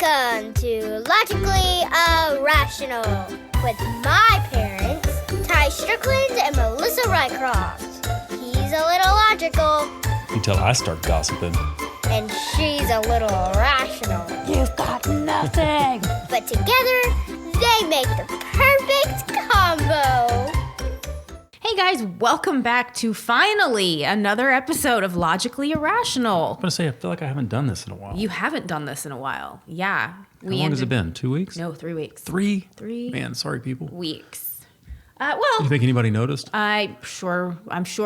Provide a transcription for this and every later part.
Welcome to Logically Irrational with my parents, Ty Strickland and Melissa Rycroft. He's a little logical. Until I start gossiping. And she's a little irrational. You've got nothing. But together, they make the perfect combo. Hey guys, welcome back to finally another episode of Logically Irrational. I'm going to say, I feel like I haven't done this in a while. You haven't done this in a while. Yeah. How long has it been? 2 weeks? No, 3 weeks. Three? 3 Man, sorry, people. weeks. You think anybody noticed? I'm sure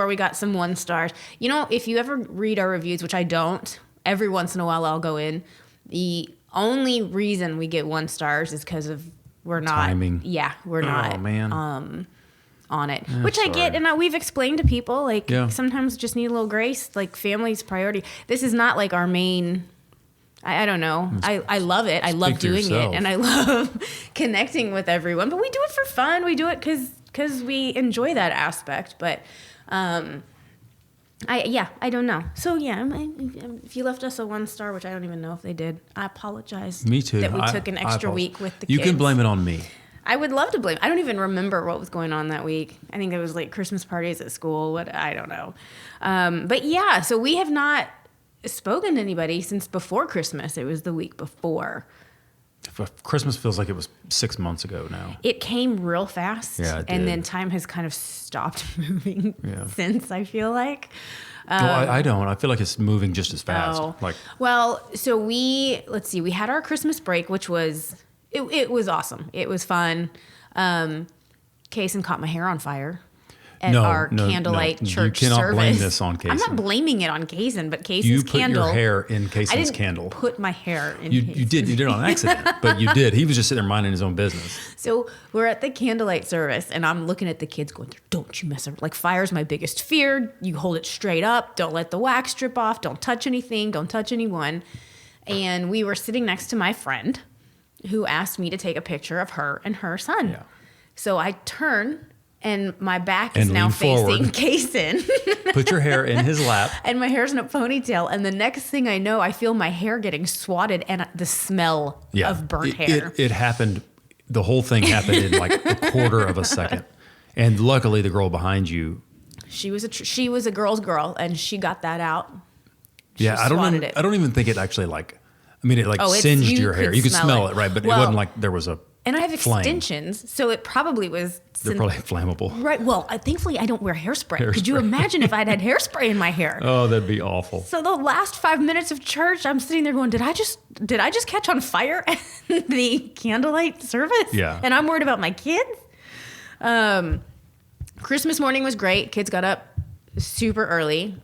we got some 1 stars. You know, if you ever read our reviews, which I don't, every once in a while I'll go in. The only reason we get 1 stars is because of we're not. Timing. Yeah, we're not. Oh, man. On it, which I get, and we've explained to people, like, sometimes just need a little grace, like, family's priority. This is not, like, our main, I don't know. I love it. I love doing it, and I love connecting with everyone, but we do it for fun. We do it because we enjoy that aspect, but, I don't know. So, yeah, if you left us a 1 star, which I don't even know if they did, I apologize. Me too. That we took an extra week with the kids. You can blame it on me. I would love to blame. I don't even remember what was going on that week. I think it was like Christmas parties at school. I don't know. But yeah, so we have not spoken to anybody since before Christmas. It was the week before. Christmas feels like it was 6 months ago now. It came real fast. Yeah, it and did. then time has kind of stopped moving since, I feel like. I don't. I feel like it's moving just as fast. Oh. Well, so we had our Christmas break, which was... It was awesome. It was fun. Kaysen caught my hair on fire at our candlelight church service. You cannot blame this on Kaysen. I'm not blaming it on Kaysen, but Kaysen's you put candle. Your hair in Kaysen's candle. I didn't put my hair in You did. You did it on accident, but you did. He was just sitting there minding his own business. So we're at the candlelight service, and I'm looking at the kids going, don't you mess up. Like, fire's my biggest fear. You hold it straight up. Don't let the wax drip off. Don't touch anything. Don't touch anyone. And we were sitting next to my friend, who asked me to take a picture of her and her son. Yeah. So I turn, and my back is now facing Kaysen. Put your hair in his lap. And my hair's in a ponytail. And the next thing I know, I feel my hair getting swatted and the smell of burnt hair. It happened. The whole thing happened in like a quarter of a second. And luckily, the girl behind you. She was a girl's girl, and she got that out. I don't even think it actually it singed your hair. You could smell it, right? But it wasn't like there was a And I have flame. Extensions, so it probably was... They're probably flammable. Right. Well, thankfully, I don't wear hairspray. Could you imagine if I'd had hairspray in my hair? Oh, that'd be awful. So the last 5 minutes of church, I'm sitting there going, did I just catch on fire at the candlelight service? Yeah. And I'm worried about my kids? Christmas morning was great. Kids got up super early.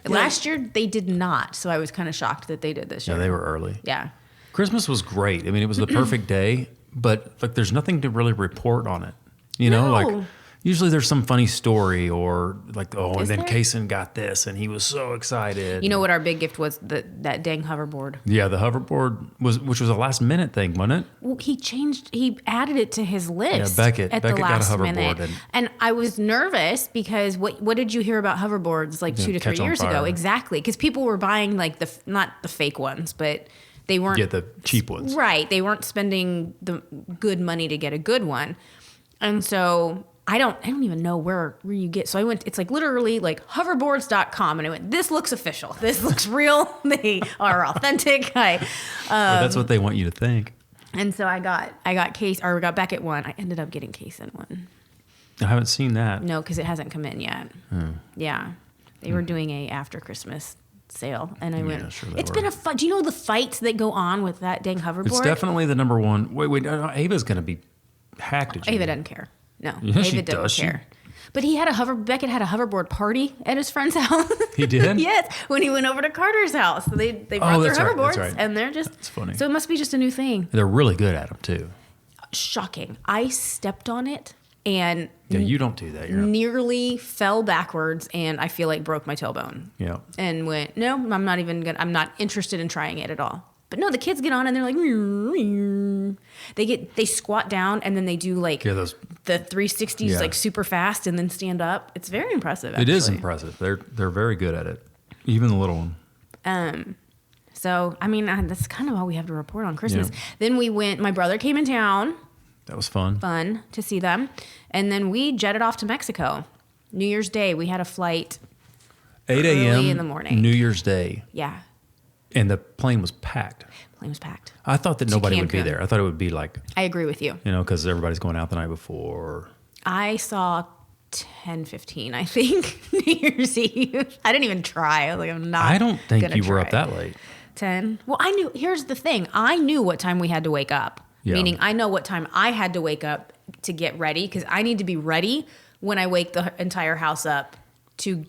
Last year, they did not, so I was kind of shocked that they did this year. Yeah, they were early. Yeah. Christmas was great. I mean, it was the perfect day, but like, there's nothing to really report on it. You know, like usually there's some funny story or like, and then Kaysen got this and he was so excited. You know what our big gift was? That dang hoverboard. Yeah, the hoverboard which was a last minute thing, wasn't it? Well, he added it to his list. Yeah, Beckett got a hoverboard. And I was nervous because what did you hear about hoverboards like 2 to 3 years ago? Exactly. Because people were buying like not the fake ones, but they weren't. Get the cheap ones. Right. They weren't spending the good money to get a good one. And so I don't even know where you get. So I went, it's like literally like hoverboards.com. And I went, this looks official. This looks real. They are authentic. That's what they want you to think. And so I got Beckett one. I ended up getting Kaysen one. I haven't seen that. No, because it hasn't come in yet. Yeah. They were doing a after Christmas sale. And I went, it's been a fun. Do you know the fights that go on with that dang hoverboard? It's definitely the number one. Wait, Ava's going to be hacked. Ava doesn't care. No, yeah, Ava doesn't care. But Beckett had a hoverboard party at his friend's house. He did? Yes, when he went over to Carter's house. So they brought their hoverboards, right. And they're just... That's funny. So it must be just a new thing. They're really good at them, too. Shocking. I stepped on it and... Yeah, you don't do that. Nearly fell backwards and I feel like broke my tailbone. Yeah. And went, no, I'm not interested in trying it at all. But no, the kids get on and they're like, they squat down and then they do like the 360s like super fast and then stand up. It's very impressive. Actually. It is impressive. They're very good at it. Even the little one. So, I mean, that's kind of all we have to report on Christmas. Yeah. Then we went, my brother came in town. That was fun. Fun to see them. And then we jetted off to Mexico. New Year's Day, we had a flight 8 a.m. early in the morning. New Year's Day. Yeah. And the plane was packed. I thought that nobody would be there. I thought it would be like... I agree with you. You know, because everybody's going out the night before. I saw 10:15, I think, New Year's Eve. I didn't even try. I was like, I'm not. I don't think you were up that late. 10. Well, I knew. Here's the thing. I knew what time we had to wake up. Yeah. Meaning, I know what time I had to wake up to get ready because I need to be ready when I wake the entire house up to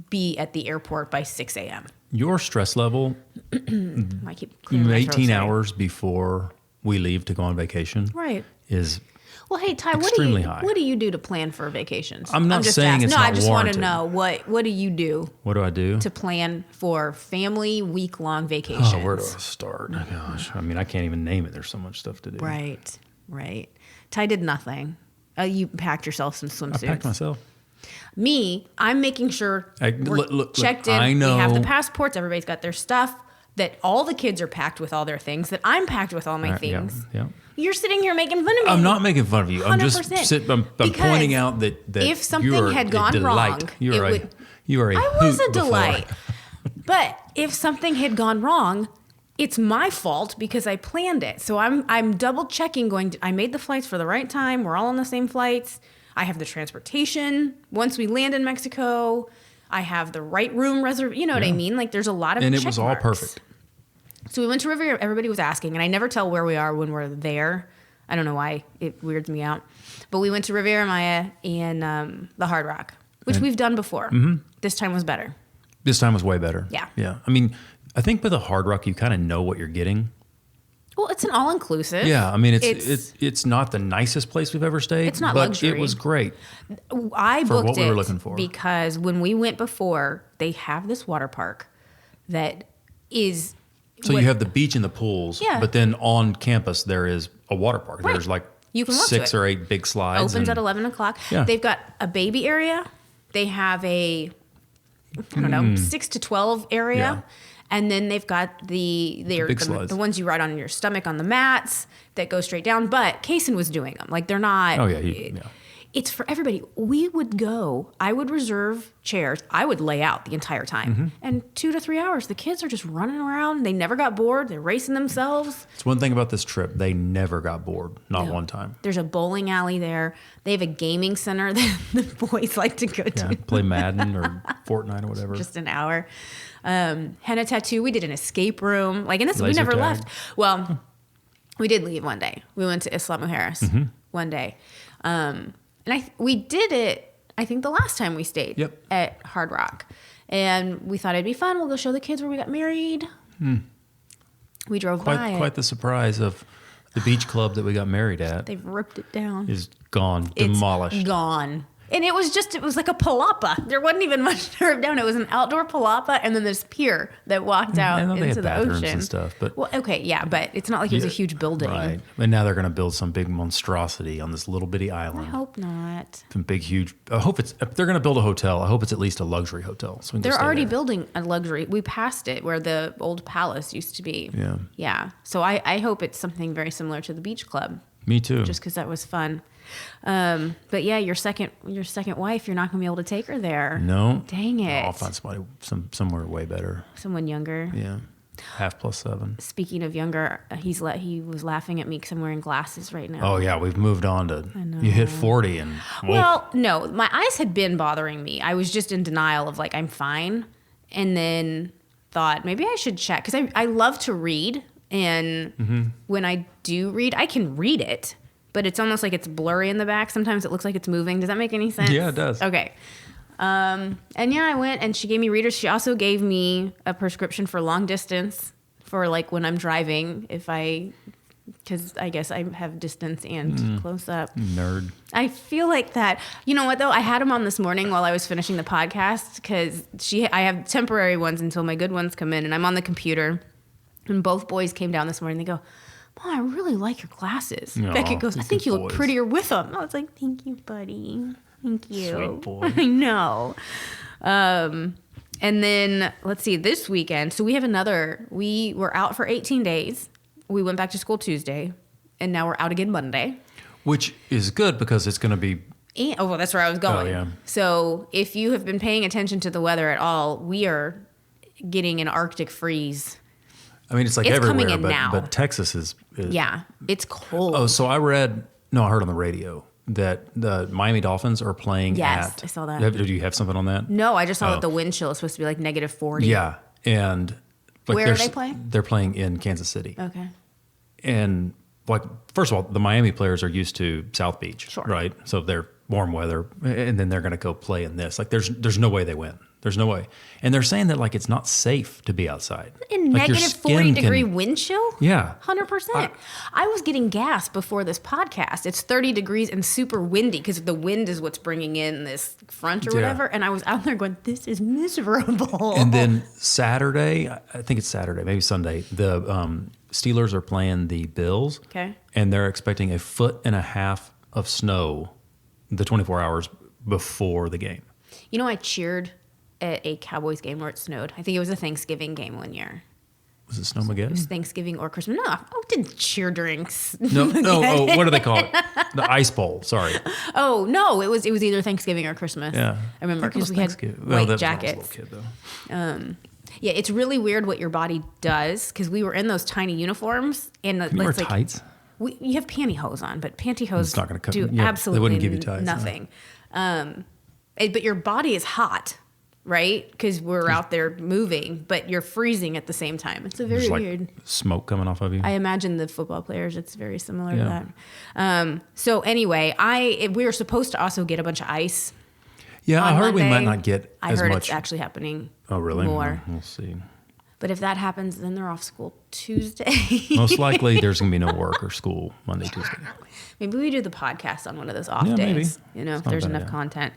be at the airport by 6 a.m. Your stress level, I keep clearing my throat, 18 hours before we leave to go on vacation, right, is well. Hey, Ty, extremely high. What do you do to plan for vacations? I'm not saying it's not warranted. I just want to know what do you do? What do I do to plan for family week-long vacations? Oh, where do I start? Oh, gosh, I mean, I can't even name it. There's so much stuff to do. Right. Ty did nothing. You packed yourself some swimsuits. I packed myself. Me, I'm making sure we're checked in. I know. We have the passports. Everybody's got their stuff. That all the kids are packed with all their things. That I'm packed with all my things. Yeah. You're sitting here making fun of me. I'm not making fun of you. 100%. I'm just I'm pointing out that if something had gone wrong, you are a I was a delight. But if something had gone wrong, it's my fault because I planned it. So I'm double checking. I made the flights for the right time. We're all on the same flights. I have the transportation. Once we land in Mexico, I have the right room reserved. You know what I mean? Like there's a lot of and check it was all marks. perfect. So we went to Riviera. Everybody was asking, and I never tell where we are when we're there. I don't know why. It weirds me out. But we went to Riviera Maya and the Hard Rock, which we've done before. Mm-hmm. This time was better. This time was way better. Yeah. I mean, I think with the Hard Rock, you kind of know what you're getting. Well, it's an all-inclusive. Yeah, I mean, it's not the nicest place we've ever stayed. It's not but luxury. It was great. I booked what we were looking for. Because when we went before, they have this water park that is... So you have the beach and the pools, but then on campus there is a water park. Right. There's like you can 6 or 8 big slides. Opens at 11 o'clock. Yeah. They've got a baby area. They have a, 6 to 12 area. Yeah. And then they've got the ones you ride on your stomach on the mats that go straight down. But Kaysen was doing them. Like they're not. Oh, yeah. It's for everybody. We would go. I would reserve chairs. I would lay out the entire time. Mm-hmm. And 2 to 3 hours, the kids are just running around. They never got bored. They're racing themselves. It's one thing about this trip. They never got bored. Not one time. There's a bowling alley there. They have a gaming center that the boys like to go to. Play Madden or Fortnite or whatever. Just an hour. Henna tattoo. We did an escape room. We never left. Well, we did leave one day. We went to Isla Mujeres one day. And we did it, I think, the last time we stayed at Hard Rock. And we thought it'd be fun. We'll go show the kids where we got married. We drove by it. Quite the surprise of the beach club that we got married at. They've ripped it down. Is gone, demolished. It's gone. And it was like a palapa. There wasn't even much to rip down. It was an outdoor palapa, and then this pier that walked out into the ocean. And stuff, but but it's not like it was a huge building. Right. And now they're going to build some big monstrosity on this little bitty island. I hope not. Some big, huge. I hope if they're going to build a hotel, I hope it's at least a luxury hotel. So they're already building a luxury. We passed it where the old palace used to be. Yeah. Yeah. So I hope it's something very similar to the beach club. Me too. Just because that was fun. But yeah, your second wife, you're not gonna be able to take her there. No. Dang it. I'll find somebody somewhere way better. Someone younger. Yeah. 5+7. Speaking of younger, he was laughing at me because I'm wearing glasses right now. Oh yeah, we've moved on to. You hit 40 and. Well, no, my eyes had been bothering me. I was just in denial of I'm fine, and then thought maybe I should check because I love to read, and when I do read, I can read it. But it's almost like it's blurry in the back. Sometimes it looks like it's moving. Does that make any sense? Yeah, it does. Okay. And yeah, I went and she gave me readers. She also gave me a prescription for long distance for when I'm driving, because I guess I have distance and close up. Nerd. I feel like that. You know what though? I had them on this morning while I was finishing the podcast because I have temporary ones until my good ones come in, and I'm on the computer. And both boys came down this morning. They go, Mom, I really like your glasses. Aww, Beckett goes, I think you look prettier with them. I was like, thank you, buddy. Thank you. Sweet boy. I know. And then let's see, this weekend. So we were out for 18 days. We went back to school Tuesday, and now we're out again Monday. Which is good because it's going to be. Well, that's where I was going. Oh, yeah. So if you have been paying attention to the weather at all, we are getting an Arctic freeze. I mean, it's everywhere, coming in now. But Texas is. Yeah, it's cold. Oh, so I heard on the radio that the Miami Dolphins are playing Yes, at. I saw that. Did you have something on that? No, I just saw that the wind chill is supposed to be negative 40. Yeah, and where are they playing? They're playing in Kansas City. Okay. And first of all, the Miami players are used to South Beach, sure, right? So they're warm weather, and then they're going to go play in this. There's no way they win. There's no way. And they're saying that it's not safe to be outside. In negative 40-degree wind chill? Yeah. 100%. I was getting gas before this podcast. It's 30 degrees and super windy because the wind is what's bringing in this front or whatever. And I was out there going, this is miserable. And then Saturday, I think it's Saturday, maybe Sunday, the Steelers are playing the Bills. Okay. And they're expecting 1.5 feet of snow the 24 hours before the game. You know, I cheered at a Cowboys game where it snowed. I think it was a Thanksgiving game one year. Was it Snowmageddon? It was Thanksgiving or Christmas. No, I didn't cheer during No. Oh, what do they call it? The Ice Bowl. Sorry. Oh no, it was either Thanksgiving or Christmas. Yeah, I remember because we had white jackets. Kid, though. Yeah, it's really weird what your body does because we were in those tiny uniforms and Can you wear tights? You have pantyhose on, but pantyhose it's not going to do absolutely they wouldn't give you tights, nothing. No. But your body is hot. Right? Because we're out there moving, but you're freezing at the same time. It's a very weird. Smoke coming off of you. I imagine the football players, it's very similar to that. So anyway, we were supposed to also get a bunch of ice. Yeah, I heard Monday. we might not get I as heard much. it's actually happening. Oh, really? More. We'll see. But if that happens, then they're off school Tuesday. Most likely there's going to be no work or school Monday, Tuesday. Maybe we do the podcast on one of those off days. Maybe. You know, if there's enough content.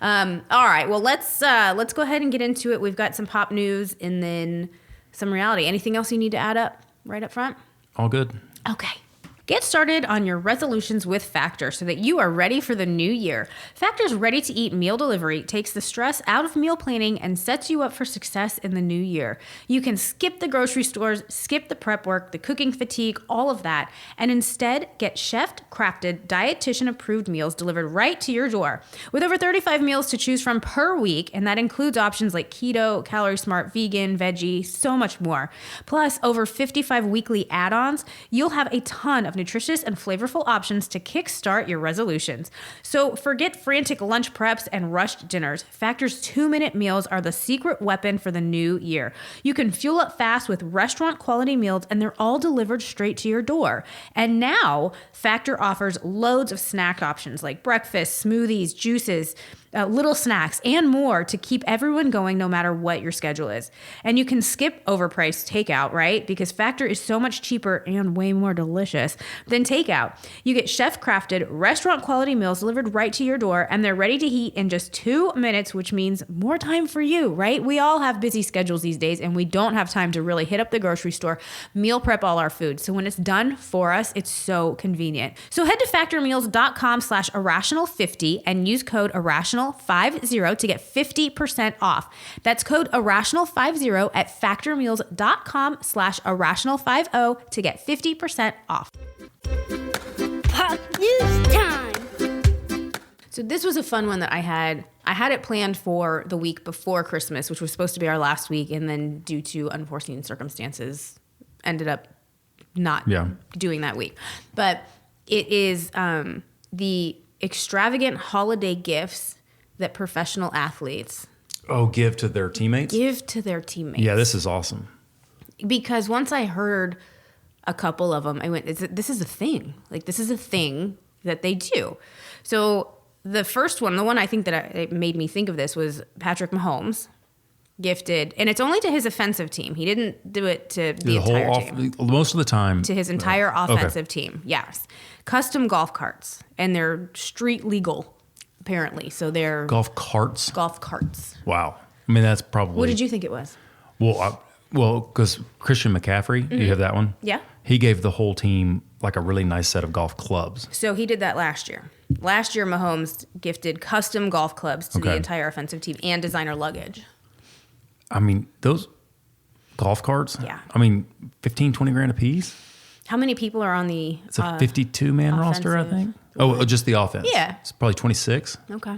All right. Well, let's go ahead and get into it. We've got some pop news and then some reality. Anything else you need to add up right up front? All good. Okay. Get started on your resolutions with Factor so that you are ready for the new year. Factor's ready-to-eat meal delivery takes the stress out of meal planning and sets you up for success in the new year. You can skip the grocery stores, skip the prep work, the cooking fatigue, all of that, and instead get chef-crafted, dietitian-approved meals delivered right to your door. With over 35 meals to choose from per week, and that includes options like keto, calorie smart, vegan, veggie, so much more. Plus, over 55 weekly add-ons, you'll have a ton of nutritious and flavorful options to kickstart your resolutions. So forget frantic lunch preps and rushed dinners. Factor's 2-minute meals are the secret weapon for the new year. You can fuel up fast with restaurant quality meals and they're all delivered straight to your door. And now Factor offers loads of snack options like breakfast, smoothies, juices, little snacks, and more to keep everyone going no matter what your schedule is. And you can skip overpriced takeout, right? Because Factor is so much cheaper and way more delicious than takeout. You get chef-crafted, restaurant-quality meals delivered right to your door, and they're ready to heat in just 2 minutes, which means more time for you, right? We all have busy schedules these days, and we don't have time to really hit up the grocery store, meal prep all our food. So when it's done for us, it's so convenient. So head to factormeals.com/irrational50 and use code irrational50 to get 50% off. That's code irrational50 at factormeals.com/irrational50 to get 50% off. Pop news time. So this was a fun one that I had. I had it planned for the week before Christmas, which was supposed to be our last week, and then due to unforeseen circumstances, ended up not doing that week. But it is the extravagant holiday gifts that professional athletes give to their teammates? Give to their teammates. Yeah, this is awesome. Because once I heard a couple of them, I went, this is a thing. Like, this is a thing that they do. So the first one, the one I think that it made me think of this was Patrick Mahomes gifted, and it's only to his offensive team. He didn't do it to the entire team. Most of the time. To his entire offensive team, yes. Custom golf carts, and they're street legal, apparently. So they're golf carts. Golf carts. Wow. I mean, that's probably. What did you think it was? Well, because Christian McCaffrey, do you have that one? Yeah. He gave the whole team like a really nice set of golf clubs. So he did that last year. Last year, Mahomes gifted custom golf clubs to the entire offensive team and designer luggage. I mean, those golf carts. Yeah. I mean, 15, 20 grand a piece. How many people are on the? It's a 52-man roster, I think. Oh, just the offense. Yeah. It's probably 26. Okay.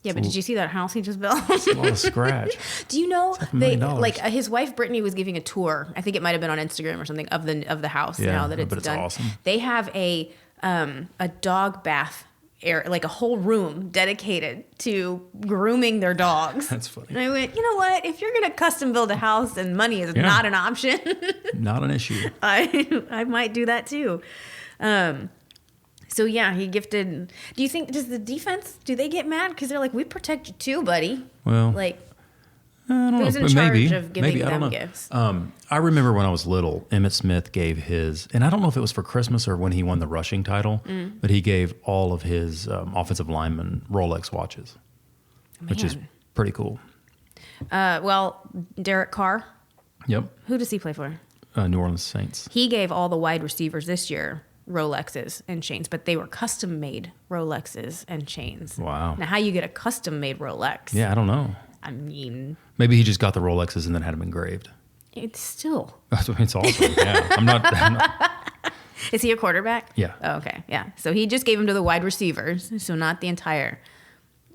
Yeah, but did you see that house he just built? It's a lot of scratch. Do you know $500,000. his wife Brittany was giving a tour? I think it might have been on Instagram or something of the house. Yeah, now that it's but it's done. awesome. They have a dog bath area, like a whole room dedicated to grooming their dogs. That's funny. And I went, you know what? If you're gonna custom build a house and money is not an option, not an issue. I might do that too. So yeah, he gifted. Does the defense, do they get mad because they're like, we protect you too, buddy? Well, like, I don't know. who's in charge of giving them gifts? I remember when I was little, Emmitt Smith gave his, and I don't know if it was for Christmas or when he won the rushing title, but he gave all of his offensive linemen Rolex watches, which is pretty cool. Well, Derek Carr. Yep. Who does he play for? New Orleans Saints. He gave all the wide receivers this year Rolexes and chains, but they were custom made Rolexes and chains. Wow. Now, how you get a custom made Rolex? Yeah, I don't know. I mean, maybe he just got the Rolexes and then had them engraved. it's still. It's awesome. Yeah, I'm not. Is he a quarterback? Yeah. Oh, okay. Yeah. So he just gave them to the wide receivers, so not the entire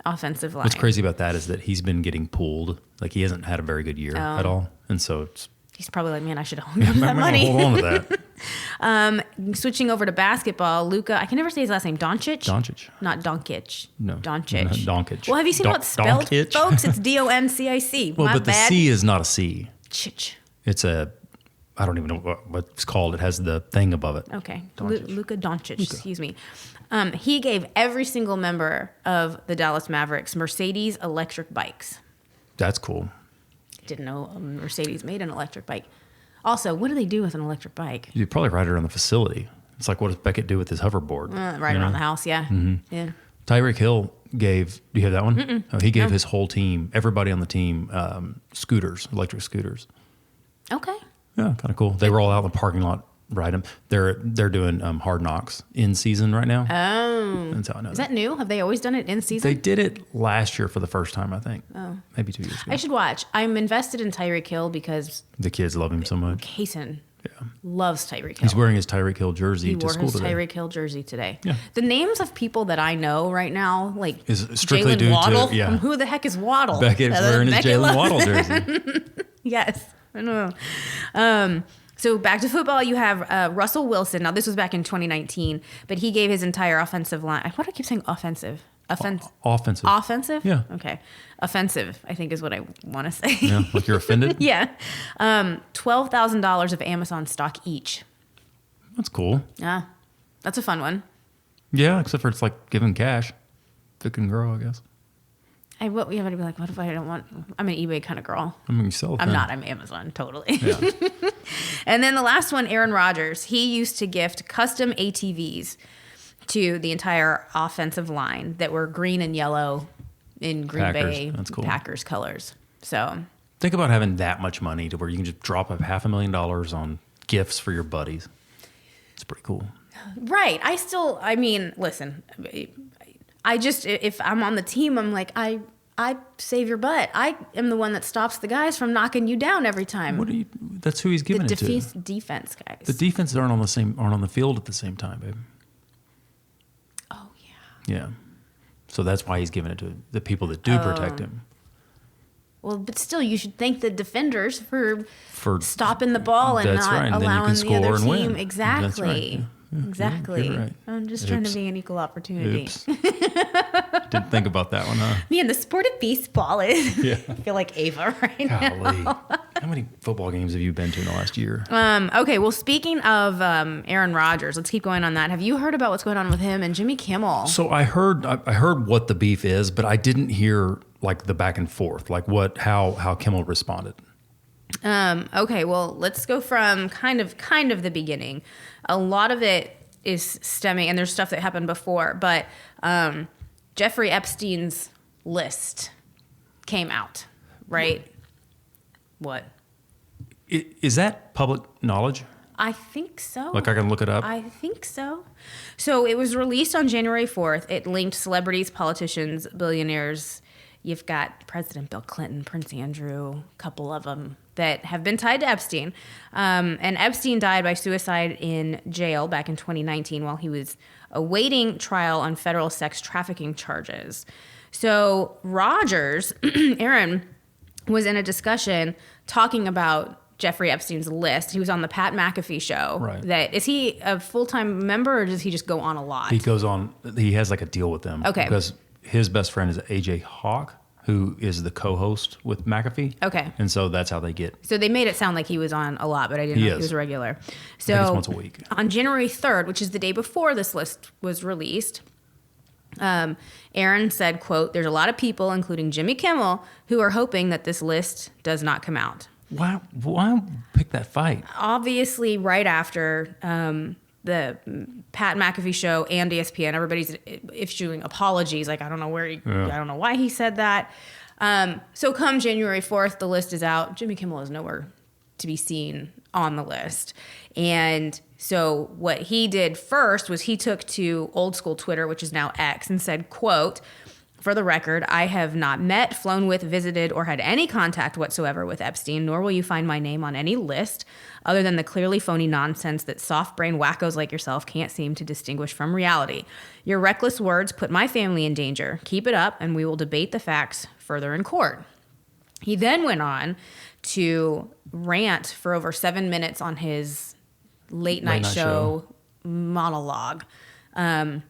offensive line. What's crazy about that is that he's been getting pulled. Like, he hasn't had a very good year at all, and so he's probably like, man, I should have hung that money. Hold on to that. Switching over to basketball, Luka, I can never say his last name. Doncic? Not Doncic. No. Doncic. Doncic. Well, have you seen how it's spelled, Doncic? folks? It's Doncic. Well, My but the bad. C is not a C. Chich. It's I don't even know what it's called. It has the thing above it. Okay. Doncic. Luka Doncic, excuse me. He gave every single member of the Dallas Mavericks Mercedes electric bikes. That's cool. Didn't know Mercedes made an electric bike. Also, what do they do with an electric bike? You'd probably ride it around the facility. It's like, what does Beckett do with his hoverboard? Right around the house, yeah. Mm-hmm. Yeah. Tyreek Hill gave, do you have that one? Oh, he gave his whole team, everybody on the team, scooters, electric scooters. Okay. Yeah, kind of cool. They roll out in the parking lot, ride them. They're doing Hard Knocks in season right now. Oh. That's how I know Is that new? Have they always done it in season? They did it last year for the first time, I think. Oh. Maybe 2 years ago. I should watch. I'm invested in Tyreek Hill because The kids love him so much. Kaysen Yeah. loves Tyreek Hill. He's wearing his Tyreek Hill jersey He to wore school his today. Tyreek Hill jersey today. Yeah. The names of people that I know right now, like Is strictly Jalen due to- Waddle. yeah. Who the heck is Waddle? Beckett's Other wearing than his Beckett Jalen loves- Waddle jersey. Yes, I know. So back to football, you have Russell Wilson. Now, this was back in 2019, but he gave his entire offensive line. Why do I keep saying offensive? Offensive. Offensive? Yeah. Okay. Offensive, I think is what I want to say. Yeah, like you're offended? Yeah. $12,000 of Amazon stock each. That's cool. Yeah. That's a fun one. Yeah, except for it's like giving cash. If it can grow, I guess. But be like, what if I don't want? I'm an eBay kind of girl. I mean, you sell it. I'm then. not. I'm Amazon, totally. Yeah. And then the last one, Aaron Rodgers. He used to gift custom ATVs to the entire offensive line that were green and yellow in Green Packers. Bay That's cool. Packers colors. So Think about having that much money to where you can just drop up $500,000 on gifts for your buddies. It's pretty cool. right. I mean, listen. I just, if I'm on the team, I'm like, I save your butt. I am the one that stops the guys from knocking you down every time. What do you? That's who he's giving it to. Defense guys. The defenses aren't on the field at the same time, babe. Oh yeah. Yeah. So that's why he's giving it to the people that do protect him. Well, but still, you should thank the defenders for For stopping the ball and that's not right, and then you allowing can the score other and team. win. Exactly. That's right. Yeah. Yeah, Exactly. you're right. I'm just trying to Oops. be an equal opportunity. Oops. Didn't think about that one, huh? Man, the sport of baseball is. Yeah. I feel like Ava right Golly. now. How many football games have you been to in the last year? Okay, well, speaking of Aaron Rodgers, let's keep going on that. Have you heard about what's going on with him and Jimmy Kimmel? So I heard what the beef is, but I didn't hear like the back and forth, like how Kimmel responded. Okay, well, let's go from kind of the beginning. A lot of it is stemming, and there's stuff that happened before, but Jeffrey Epstein's list came out, right? What? Is that public knowledge? I think so. Like I can look it up? I think so. So it was released on January 4th. It linked celebrities, politicians, billionaires, You've got President Bill Clinton, Prince Andrew, a couple of them that have been tied to Epstein. And Epstein died by suicide in jail back in 2019 while he was awaiting trial on federal sex trafficking charges. So Rogers, Aaron, was in a discussion talking about Jeffrey Epstein's list. He was on the Pat McAfee show. Right. Is he a full-time member or does he just go on a lot? He goes on. He has like a deal with them. Okay. Because his best friend is AJ Hawk, who is the co-host with McAfee. Okay. And so that's how they get. So they made it sound like he was on a lot, but I didn't know he was a regular. So I think it's once a week. On January 3rd, which is the day before this list was released, Aaron said, quote, "There's a lot of people, including Jimmy Kimmel, who are hoping that this list does not come out." Why pick that fight? Obviously, right after the Pat McAfee show and ESPN, everybody's issuing apologies. Like, I don't know why he said that. So come January 4th, the list is out. Jimmy Kimmel is nowhere to be seen on the list. And so what he did first was he took to old school Twitter, which is now X, and said, quote, "For the record, I have not met, flown with, visited, or had any contact whatsoever with Epstein, nor will you find my name on any list other than the clearly phony nonsense that soft-brained wackos like yourself can't seem to distinguish from reality. Your reckless words put my family in danger. Keep it up, and we will debate the facts further in court." He then went on to rant for over 7 minutes on his late night show monologue. And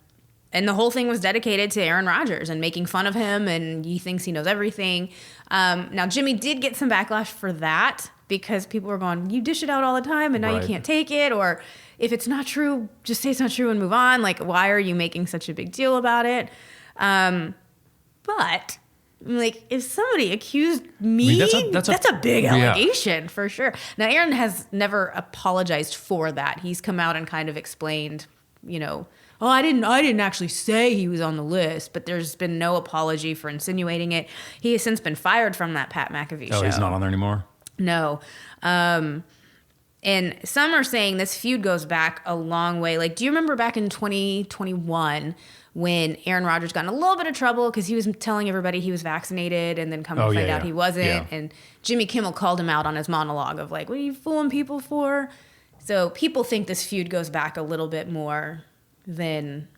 the whole thing was dedicated to Aaron Rodgers and making fun of him, and he thinks he knows everything. Now, Jimmy did get some backlash for that because people were going, "You dish it out all the time, and now you can't take it." Or if it's not true, just say it's not true and move on. Like, why are you making such a big deal about it? But like, if somebody accused me, that's a big allegation for sure. Now, Aaron has never apologized for that. He's come out and kind of explained, "Oh, I didn't actually say he was on the list," but there's been no apology for insinuating it. He has since been fired from that Pat McAfee show. Oh, he's not on there anymore? No. And some are saying this feud goes back a long way. Like, do you remember back in 2021 when Aaron Rodgers got in a little bit of trouble because he was telling everybody he was vaccinated and then come to find out he wasn't? Yeah. And Jimmy Kimmel called him out on his monologue of like, "What are you fooling people for?" So people think this feud goes back a little bit more than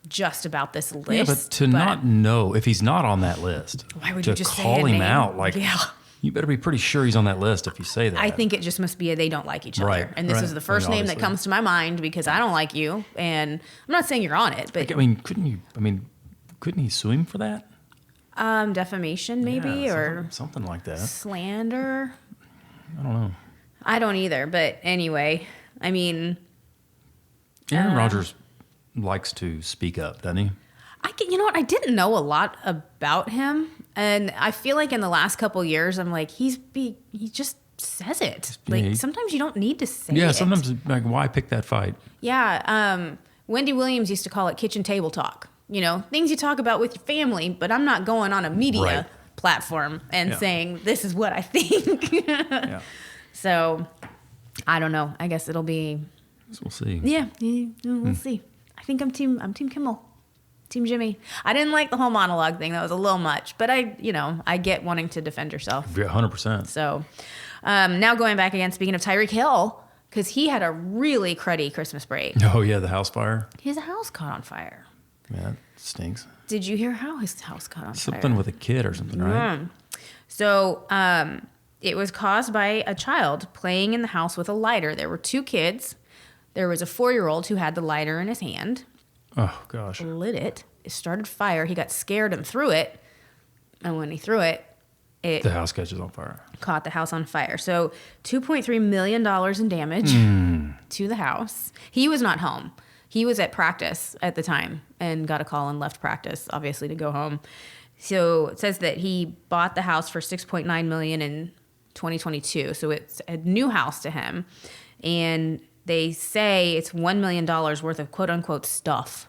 just about this list. Yeah, but not know if he's not on that list, why would you just call him out? Like, yeah. You better be pretty sure he's on that list if you say that. I think it just must be they don't like each other. Right, And this is the first name that obviously comes to my mind because I don't like you. And I'm not saying you're on it, but couldn't he sue him for that? Defamation maybe, Yeah, or something like that. slander. I don't know. I don't either. But anyway, I mean, Aaron Rodgers likes to speak up, doesn't he? you know what? I didn't know a lot about him, and I feel like in the last couple of years, I'm like, he just says it. Like, sometimes you don't need to say it. Yeah, sometimes, like, why pick that fight? Yeah, Wendy Williams used to call it kitchen table talk. Things you talk about with your family, but I'm not going on a media platform and saying, this is what I think. Yeah. So, I don't know. I guess it'll be... So we'll see. Yeah, we'll see. I think I'm Team Kimmel. Team Jimmy. I didn't like the whole monologue thing. That was a little much. But I get wanting to defend yourself. 100%. So now going back again, speaking of Tyreek Hill, because he had a really cruddy Christmas break. Oh, yeah, the house fire. His house caught on fire. Yeah, that stinks. Did you hear how his house caught on fire? Something with a kid or something, right? So it was caused by a child playing in the house with a lighter. There were 2 kids. There was a 4-year-old who had the lighter in his hand. Oh, gosh. Lit it. It started fire. He got scared and threw it. And when he threw it, the house catches on fire. Caught the house on fire. So $2.3 million in damage to the house. He was not home. He was at practice at the time and got a call and left practice, obviously, to go home. So it says that he bought the house for $6.9 million in 2022. So it's a new house to him. And they say it's $1 million worth of quote unquote stuff,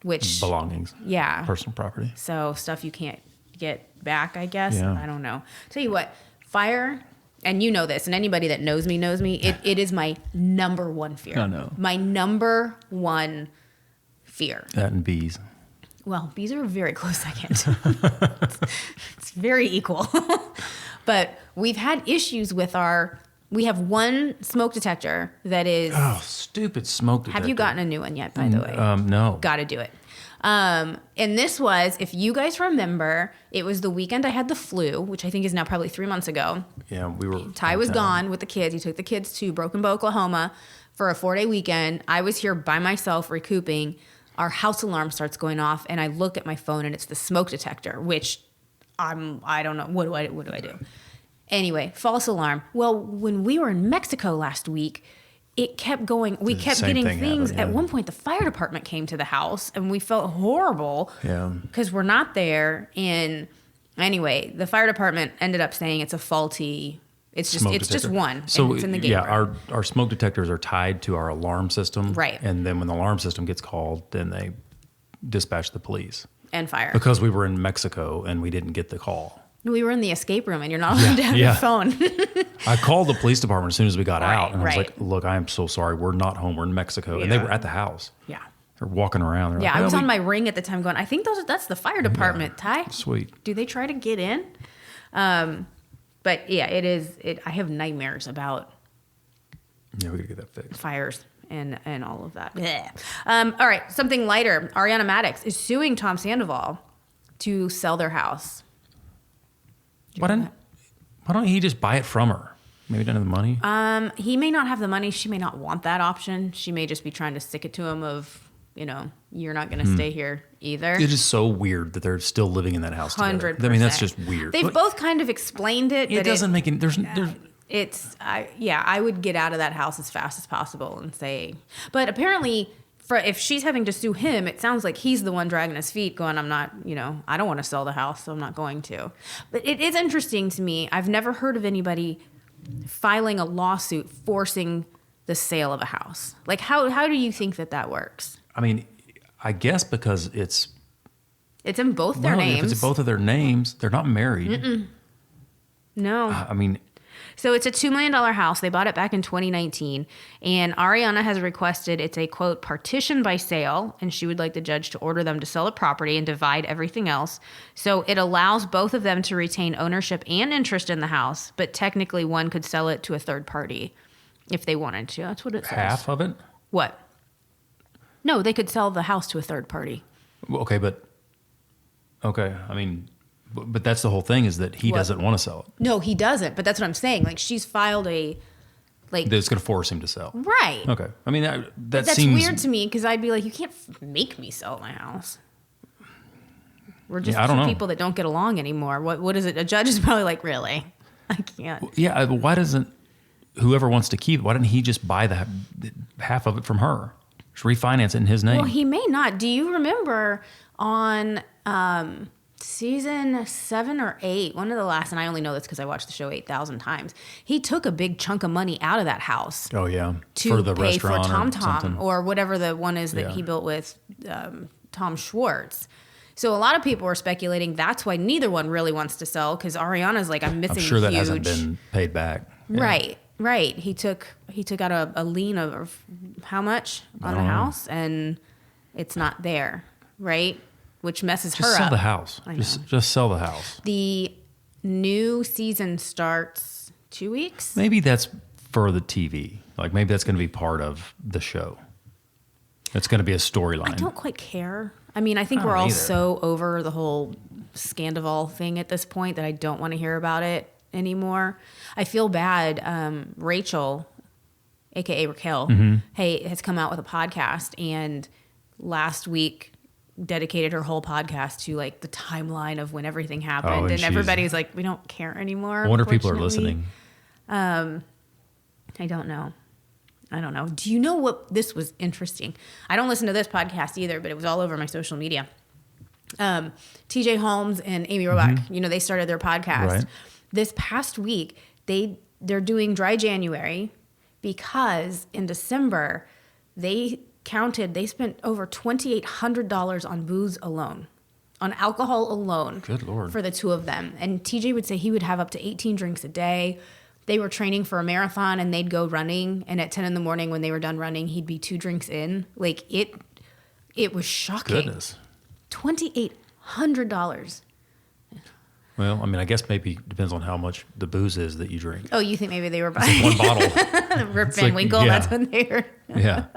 which belongings. Yeah. Personal property. So stuff you can't get back, I guess. Yeah. I don't know. Tell you what, fire, and you know this, and anybody that knows me, it is my number one fear. I know. My number one fear. That and bees. well, bees are a very close second. It's very equal. But we've had issues with we have one smoke detector that is... Oh, stupid smoke detector. Have you gotten a new one yet, by the way? No. Got to do it. And this was, if you guys remember, it was the weekend I had the flu, which I think is now probably 3 months ago. Yeah, we were... Ty was gone with the kids. He took the kids to Broken Bow, Oklahoma for a 4-day weekend. I was here by myself recouping. Our house alarm starts going off, and I look at my phone, and it's the smoke detector, which I don't know. What do I do? Anyway, false alarm. Well, when we were in Mexico last week, it kept going. We kept getting things. At one point, the fire department came to the house, and we felt horrible because we're not there. And anyway, the fire department ended up saying it's a faulty. It's just one. So it's in the game our smoke detectors are tied to our alarm system, right? And then when the alarm system gets called, then they dispatch the police and fire. Because we were in Mexico and we didn't get the call. We were in the escape room, and you're not allowed to have your phone. I called the police department as soon as we got out, and I was like, "Look, I am so sorry. We're not home. We're in Mexico." And they were at the house. Yeah. They're walking around. They're like, I was on my ring at the time going, I think that's the fire department, Ty. Sweet. Do they try to get in? But yeah, it is. I have nightmares about we gotta get that fixed. Fires and all of that. All right, something lighter. Ariana Madix is suing Tom Sandoval to sell their house. Why don't he just buy it from her? Maybe he doesn't have the money. He may not have the money. She may not want that option. She may just be trying to stick it to him of, you're not going to stay here either. It is so weird that they're still living in that house 100%. together. I mean, that's just weird. They've both kind of explained it. It doesn't make any... I would get out of that house as fast as possible and say... But apparently... if she's having to sue him, it sounds like he's the one dragging his feet going, I'm not, I don't want to sell the house, so I'm not going to. But it is interesting to me. I've never heard of anybody filing a lawsuit forcing the sale of a house. Like, how do you think that works? I mean, I guess because it's in both their names. If it's in both of their names, they're not married. Mm-mm. No. I mean... So it's a $2 million house. They bought it back in 2019. And Ariana has requested it's a, quote, partition by sale. And she would like the judge to order them to sell the property and divide everything else. So it allows both of them to retain ownership and interest in the house. But technically one could sell it to a third party if they wanted to. That's what it says. Half of it? What? No, they could sell the house to a third party. Okay, I mean... But that's the whole thing is that he doesn't want to sell it. No, he doesn't. But that's what I'm saying. Like, she's filed that's going to force him to sell. Right. Okay. I mean, that's seems weird to me because I'd be like, you can't make me sell my house. We're just two people that don't get along anymore. What is it? A judge is probably like, really? I can't. Yeah. Why doesn't whoever wants to keep it, why didn't he just buy the half of it from her? Just refinance it in his name. Well, he may not. Do you remember on... season 7 or 8, one of the last, and I only know this because I watched the show 8,000 times. He took a big chunk of money out of that house. Oh yeah, to pay for Tom or whatever the one is that he built with Tom Schwartz. So a lot of people were speculating that's why neither one really wants to sell because Ariana's like, I'm missing. I'm sure that hasn't been paid back. Yeah. Right. He took out a lien of how much on the house, and it's not there. Right. Which messes her up. Just sell the house. Just sell the house. The new season starts 2 weeks. Maybe that's for the TV. Like maybe that's going to be part of the show. It's going to be a storyline. I don't quite care. I mean, I think we're all so over the whole Sandoval thing at this point that I don't want to hear about it anymore. I feel bad. Rachel, aka Raquel, has come out with a podcast, and last week dedicated her whole podcast to like the timeline of when everything happened, and everybody's like, we don't care anymore. I wonder if people are listening. I don't know. Do you know what this was interesting? I don't listen to this podcast either, but it was all over my social media. TJ Holmes and Amy Robach, they started their podcast. Right. This past week, they're doing Dry January because in December they spent over $2,800 on booze alone, on alcohol alone. Good Lord. For the two of them. And TJ would say he would have up to 18 drinks a day. They were training for a marathon and they'd go running. And at 10 in the morning when they were done running, he'd be 2 drinks in. Like it was shocking. Goodness. $2,800. Well, I mean, I guess maybe depends on how much the booze is that you drink. Oh, you think maybe they were buying one bottle? Rip Van Winkle? Yeah. That's when they were. Yeah.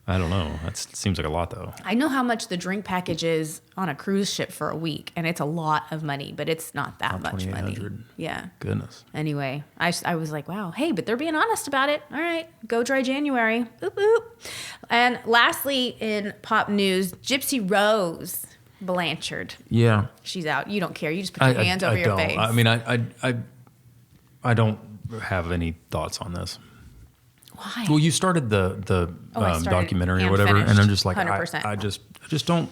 I don't know. That seems like a lot, though. I know how much the drink package is on a cruise ship for a week, and it's a lot of money, but it's not that much money. Yeah. Goodness. Anyway, I was like, wow, hey, but they're being honest about it. All right, go dry January. Boop, boop. And lastly, in pop news, Gypsy Rose Blanchard. Yeah. She's out. You don't care. You just put your hands over your face. I mean, I don't have any thoughts on this. Why? Well, you started the documentary or whatever, finished. and I'm just like, 100%. I just don't.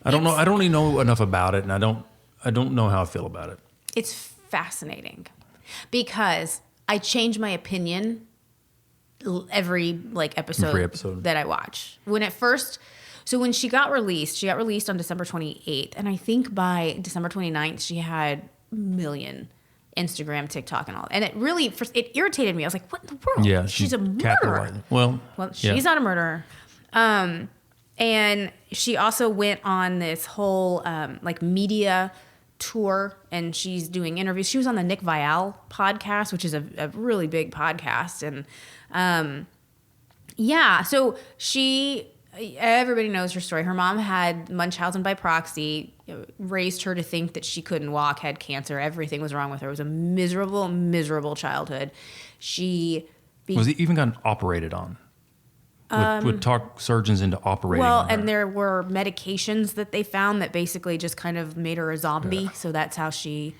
I don't know. I don't really know enough about it, and I don't know how I feel about it. It's fascinating because I change my opinion every episode that I watch. When she got released on December 28th, and I think by December 29th she had a million Instagram, TikTok, and all. And it really, it irritated me. I was like, what in the world? Yeah, she's a murderer. Well, she's not a murderer. And she also went on this whole media tour, and she's doing interviews. She was on the Nick Viall podcast, which is a really big podcast. And so everybody knows her story. Her mom had Munchausen by proxy, raised her to think that she couldn't walk, had cancer, everything was wrong with her. It was a miserable, miserable childhood. Was he even gotten operated on? Would talk surgeons into operating on her. And there were medications that they found that basically just kind of made her a zombie. Yeah. So that's how she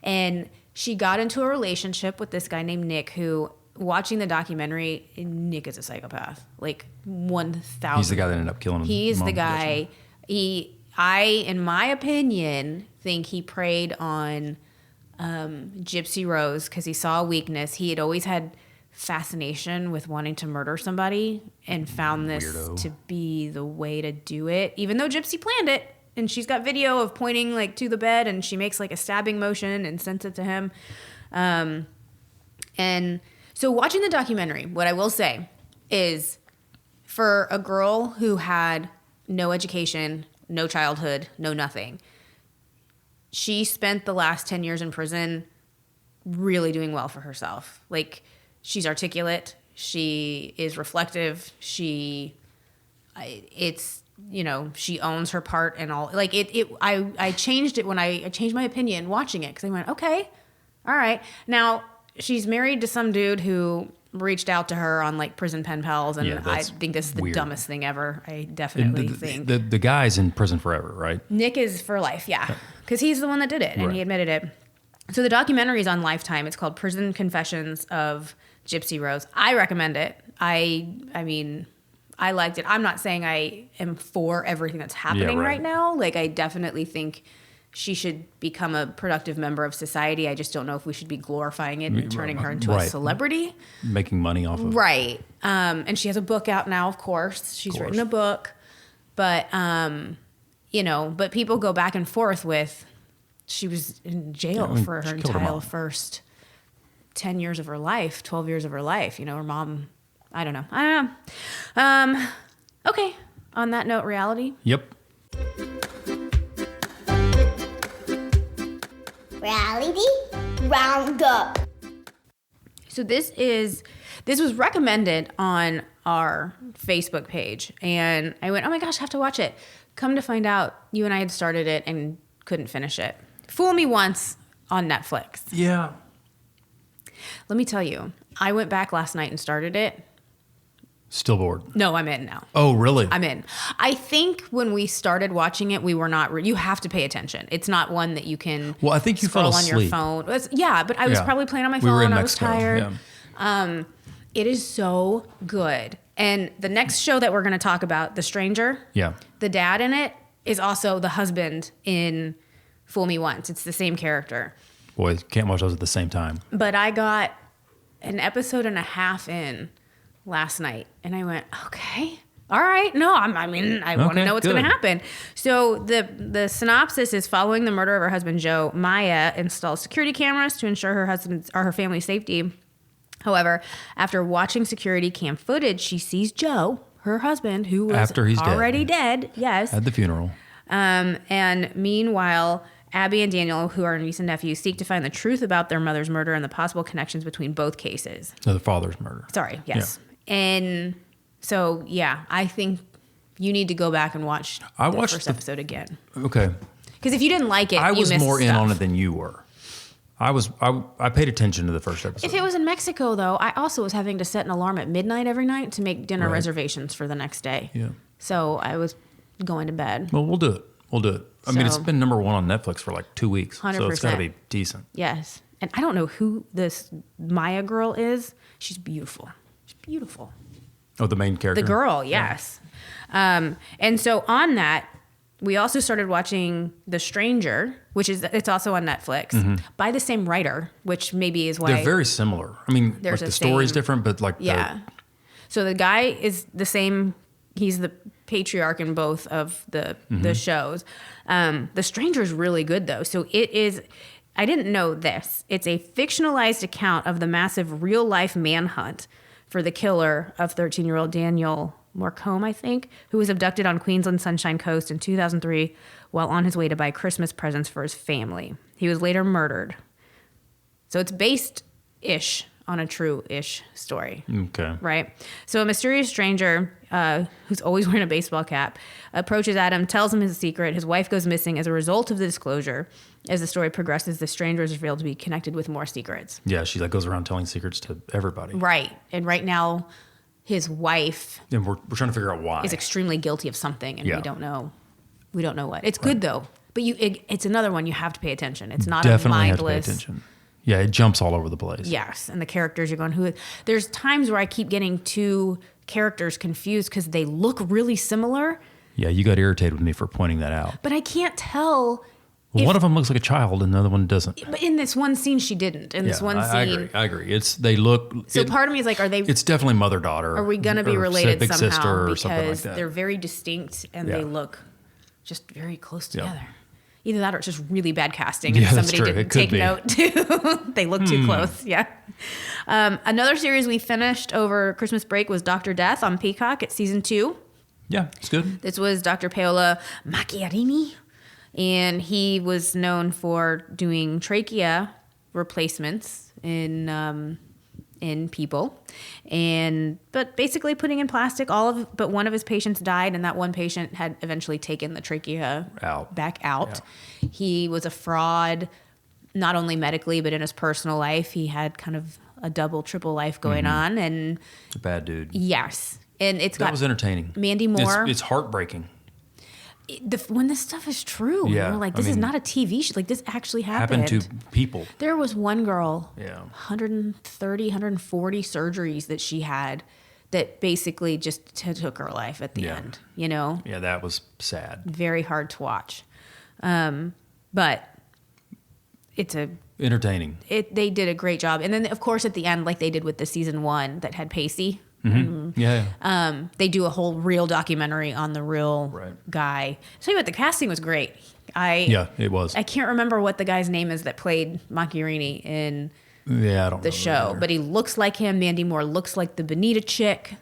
got into a relationship with this guy named Nick, who, watching the documentary, Nick is a psychopath. Like 1,000. He's the guy that ended up killing him. He's the guy. In my opinion, think he preyed on Gypsy Rose because he saw a weakness. He had always had fascination with wanting to murder somebody and found this to be the way to do it, even though Gypsy planned it. And she's got video of pointing to the bed, and she makes a stabbing motion and sends it to him. And so watching the documentary, what I will say is, for a girl who had no education, no childhood, no nothing, she spent the last 10 years in prison really doing well for herself. She's articulate. She is reflective. She owns her part and all. I changed it when I changed my opinion watching it, because I went, okay, all right. Now, she's married to some dude who reached out to her on prison pen pals, and I think this is the dumbest thing ever. I definitely think the guy's in prison forever, right? Nick is for life, yeah, because he's the one that did it, and he admitted it. So the documentary is on Lifetime. It's called Prison Confessions of Gypsy Rose. I recommend it. I mean, I liked it. I'm not saying I am for everything that's happening right now. I definitely think she should become a productive member of society. I just don't know if we should be glorifying it and turning her into a celebrity. Making money off of it. Right. And she has a book out now, of course. She's written a book. But, but people go back and forth with, she was in jail for her entire first 10 years of her life, 12 years of her life. Her mom, I don't know. Okay. On that note, reality. Yep. Reality Roundup. So this was recommended on our Facebook page, and I went, oh my gosh, I have to watch it. Come to find out, you and I had started it and couldn't finish it. Fool Me Once on Netflix. Yeah. Let me tell you, I went back last night and started it. Still bored? No, I'm in now. Oh, really? I'm in. I think when we started watching it, we were not. You have to pay attention. It's not one that you can. Well, I think you fell asleep on your phone. But I was probably playing on my phone. We were in I Mexico. was tired. Yeah. It is so good. And the next show that we're going to talk about, The Stranger. Yeah. The dad in it is also the husband in Fool Me Once. It's the same character. Boy, can't watch those at the same time. But I got an episode and a half in last night, and I went, okay, all right. No, I want to know what's going to happen. So the synopsis is: following the murder of her husband Joe, Maya installs security cameras to ensure her family's safety. However, after watching security cam footage, she sees Joe, her husband, who was already dead. Yes, at the funeral. And meanwhile, Abby and Daniel, who are niece and nephew, seek to find the truth about their mother's murder and the possible connections between both cases. No, the father's murder. Sorry, yes. Yeah. And so, yeah, I think you need to go back and watch the first episode again. Okay. Because if you didn't like it, I was more in on it stuff. than you were. I paid attention to the first episode. If it was in Mexico, though, I also was having to set an alarm at midnight every night to make dinner reservations for the next day. Yeah. So I was going to bed. Well, we'll do it. I mean, it's been number 1 on Netflix for like 2 weeks. 100%. So it's got to be decent. Yes. And I don't know who this Maya girl is. She's beautiful. She's beautiful. Oh, the main character? The girl, yes. Yeah. And so on that, we also started watching The Stranger, it's also on Netflix, by the same writer, which maybe is why... They're very similar. I mean, like the story's different, but like So the guy is the same... He's the patriarch in both of the shows. The Stranger is really good, though. So it is... I didn't know this. It's a fictionalized account of the massive real-life manhunt for the killer of 13-year-old Daniel Morcombe, I think, who was abducted on Queensland's Sunshine Coast in 2003 while on his way to buy Christmas presents for his family. He was later murdered. So it's based-ish on a true-ish story. Okay. Right? So a mysterious stranger who's always wearing a baseball cap approaches Adam, tells him his secret. His wife goes missing as a result of the disclosure. As the story progresses, the stranger is revealed to be connected with more secrets. Yeah, she like goes around telling secrets to everybody. Right. And right now, his wife... And we're trying to figure out why. ...is extremely guilty of something, and we don't know. We don't know what. It's good, though. But it's another one you have to pay attention. It's not Definitely a mindless... have to pay attention. Yeah, it jumps all over the place. Yes, and the characters, you're going, there's times where I keep getting two characters confused because they look really similar. Yeah, you got irritated with me for pointing that out. But I can't tell... Well, one of them looks like a child and the other one doesn't. But in this one scene, she didn't. In this one scene... I agree. They look... So part of me is like, are they... It's definitely mother-daughter. Are we going to be related big somehow? Sister or because something like that. They're very distinct and they look just very close together. Either that or it's just really bad casting and somebody didn't take note too. They look too close. Yeah. Another series we finished over Christmas break was Dr. Death on Peacock at season 2. Yeah, it's good. This was Dr. Paola Macchiarini, and he was known for doing trachea replacements in people, but basically putting in plastic. But one of his patients died, and that one patient had eventually taken the trachea back out. Yeah. He was a fraud, not only medically but in his personal life. He had kind of a double, triple life going on, and a bad dude. Yes, and that was entertaining. Mandy Moore. It's heartbreaking. When this stuff is true, you're like, this is not a TV show. Like, this actually happened to people. There was one girl, 130, 140 surgeries that she had that basically just took her life at the end, you know? Yeah, that was sad. Very hard to watch. But it's entertaining. They did a great job. And then, of course, at the end, like they did with the season 1 that had Pacey. Mm-hmm. They do a whole real documentary on the real guy. So the casting was great. It was. I can't remember what the guy's name is that played Macchiarini in I don't know the show, but he looks like him. Mandy Moore looks like the Bonita chick.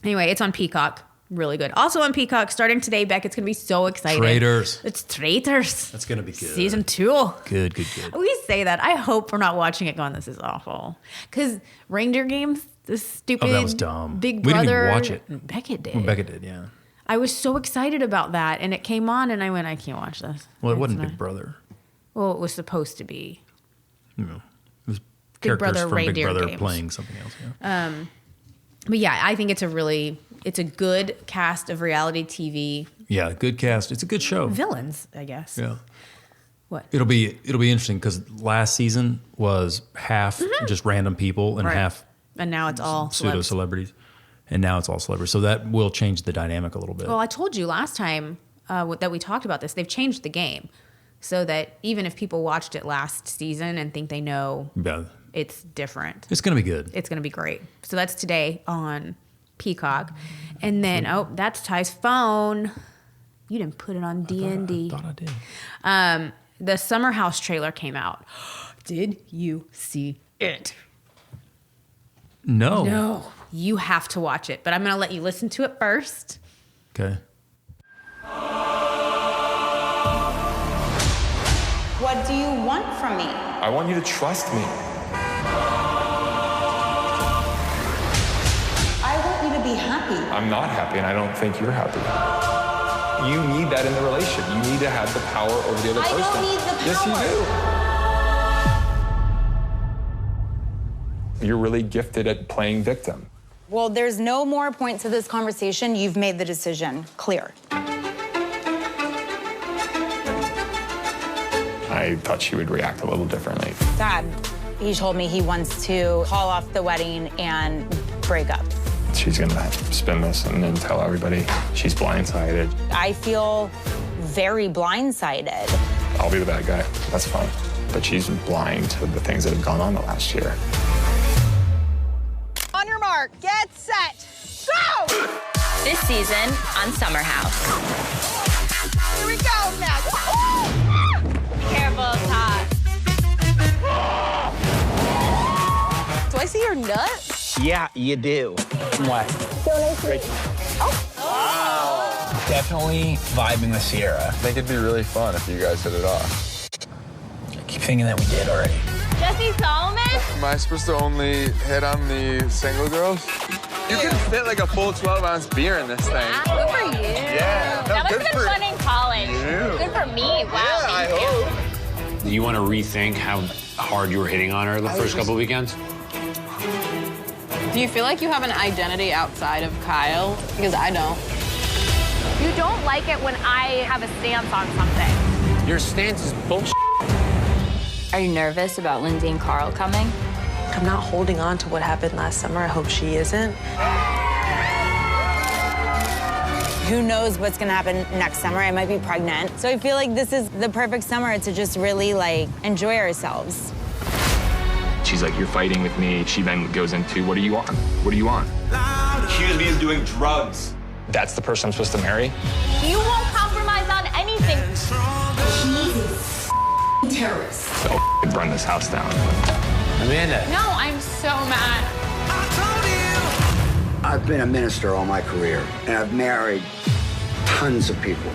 Anyway, it's on Peacock. Really good. Also on Peacock, starting today, Beck, it's going to be so exciting. Traitors. It's Traitors. That's going to be good. Season 2. Good. We say that. I hope we're not watching it going, this is awful. Because Reindeer Games, this stupid that was dumb. Big Brother. We didn't even watch it. Beckett did. Well, Beckett did, yeah. I was so excited about that, and it came on, and I went, I can't watch this. Well, it wasn't Big Brother. Well, it was supposed to be. It was Big characters Brother from Reindeer Big Brother Games. playing something else, yeah. But yeah, I think it's a good cast of reality TV. Yeah, good cast. It's a good show. Villains, I guess. Yeah. What? It'll be interesting because last season was half just random people and half and now it's all pseudo celebrities, and now it's all celebrities. So that will change the dynamic a little bit. Well, I told you last time that we talked about this. They've changed the game so that even if people watched it last season and think they know, it's different. It's going to be good. It's going to be great. So that's today on Peacock, and then that's Ty's phone. You didn't put it on D&D. I thought I did. The Summer House trailer came out. Did you see it? No. You have to watch it, but I'm going to let you listen to it first. Okay. What do you want from me? I want you to trust me. I want you to be happy. I'm not happy, and I don't think you're happy. You need that in the relationship. You need to have the power over the other person. I don't need the power. Yes, you do. You're really gifted at playing victim. Well, there's no more point to this conversation. You've made the decision clear. I thought she would react a little differently. Dad, he told me he wants to call off the wedding and break up. She's gonna spin this and then tell everybody she's blindsided. I feel very blindsided. I'll be the bad guy. That's fine. But she's blind to the things that have gone on the last year. On your mark, get set, go! This season on Summer House. Here we go, Matt. Careful, it's hot. Do I see your nut? Yeah, you do. What? Oh. Definitely vibing with Sierra. I think it'd be really fun if you guys hit it off. I keep thinking that we did already. Jesse Solomon? Am I supposed to only hit on the single girls? You can fit like a full 12-ounce beer in this thing. Good for you. Yeah. That must have been fun in college. you. Good for me. Wow. Yeah, I hope. Do you want to rethink how hard you were hitting on her the first couple weekends? Do you feel like you have an identity outside of Kyle? Because I don't. You don't like it when I have a stance on something. Your stance is bullshit. Are you nervous about Lindsay and Carl coming? I'm not holding on to what happened last summer. I hope she isn't. Who knows what's gonna happen next summer? I might be pregnant. So I feel like this is the perfect summer to just really like enjoy ourselves. She's like, you're fighting with me. She then goes into, what do you want? What do you want? Accused me of doing drugs. That's the person I'm supposed to marry? You won't compromise on anything. Terrorist. So run this house down. Amanda. No, I'm so mad. I've been a minister all my career, and I've married tons of people.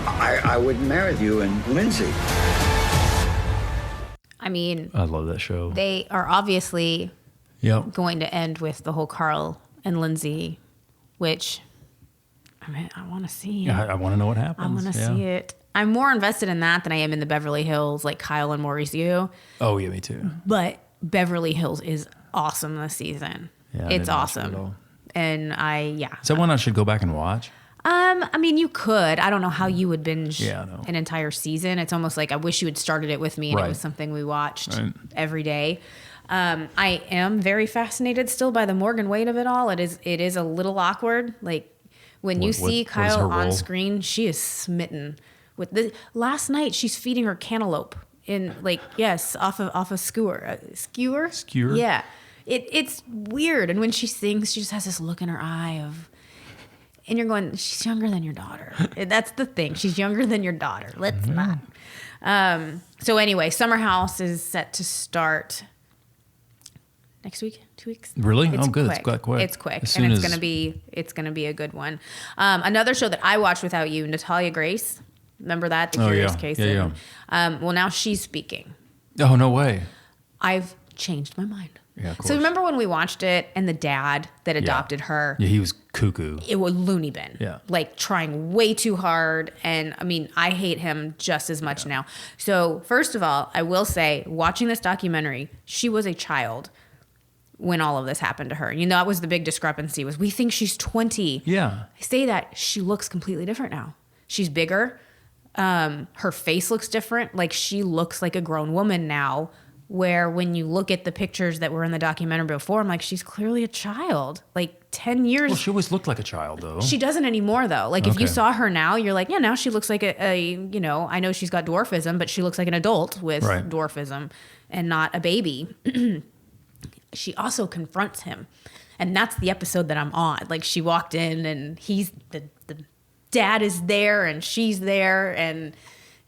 I would marry you and Lindsay. I mean, I love that show. they are obviously Yep. going to end with the whole Carl and Lindsay, which I mean, I want to see. Yeah, I want to know what happens. I want to see it. I'm more invested in that than I am in the Beverly Hills, like Kyle and Mauricio. Oh, yeah, me too. But Beverly Hills is awesome this season. Yeah, I it's didn't watch it at awesome. all. And Is that one I should go back and watch? I mean, you could. I don't know how you would binge Yeah, I know. an entire season. It's almost like I wish you had started it with me and Right. it was something we watched Right. every day. I am very fascinated still by the Morgan Wade of it all. It is a little awkward. Like when you see what is Kyle her on role? screen, she is smitten with the last night she's feeding her cantaloupe in off a skewer. Skewer? Skewer? Yeah. It's weird. And when she sings, she just has this look in her eye of, and you're going, she's younger than your daughter. That's the thing. She's younger than your daughter. Let's not. So anyway, Summer House is set to start next week, 2 weeks. Really? It's Oh, good. quick. It's quite quick. It's quick, As and soon it's as- gonna be a good one. Another show that I watched without you, Natalia Grace. Remember that? The Oh, Curious yeah. Case. Yeah, Well, now she's speaking. Oh, no way. I've changed my mind. Yeah, of course. So remember when we watched it and the dad that adopted her? Yeah, he was cuckoo. It was loony bin. Yeah. Like trying way too hard. And I mean, I hate him just as much now. So first of all, I will say, watching this documentary, she was a child when all of this happened to her. You know, that was the big discrepancy was we think she's 20. Yeah. I say that she looks completely different now. She's bigger. Her face looks different. Like she looks like a grown woman now. Where when you look at the pictures that were in the documentary before, I'm like, she's clearly a child. Like 10 years. Well, she always looked like a child, though. She doesn't anymore, though. Like, if you Okay. saw her now, you're like, yeah, now she looks like you know, I know she's got dwarfism, but she looks like an adult with Right. dwarfism and not a baby. She also confronts him. And that's the episode that I'm on. Like, she walked in and the dad is there and she's there and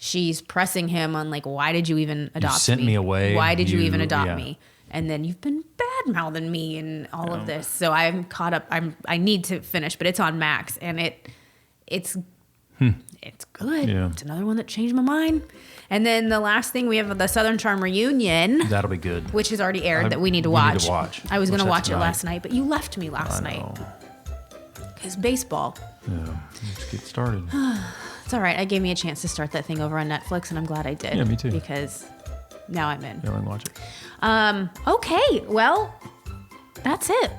she's pressing him on, like, why did you even adopt me? sent me away. Why did you even adopt yeah. me? And then you've been bad-mouthing me and all of this. So I'm caught up. I need to finish, but it's on Max, and it's it's good. Yeah. It's another one that changed my mind. And then the last thing, we have the Southern Charm reunion. That'll be good. Which has already aired that we need to watch. I was going to watch it tonight. last night, but you left me last night. Because baseball. Yeah, let's get started. It's all right. I gave me a chance to start that thing over on Netflix, and I'm glad I did. Yeah, me too. Because now I'm in. Yeah, we can watch it. Okay, well, that's it.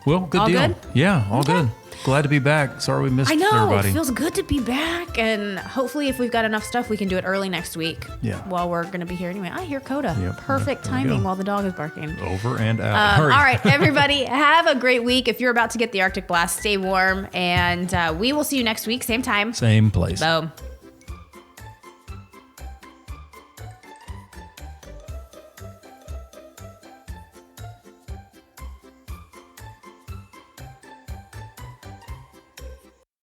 Well, good All deal. good? Yeah, all good. Glad to be back. Sorry we missed I know. everybody. It feels good to be back. And hopefully, if we've got enough stuff, we can do it early next week. Yeah. While we're going to be here anyway. I hear Coda. Yep. Perfect There we timing go. while the dog is barking. Over and out. All right, everybody, have a great week. If you're about to get the Arctic blast, stay warm. And we will see you next week, same time. Same place. Boom.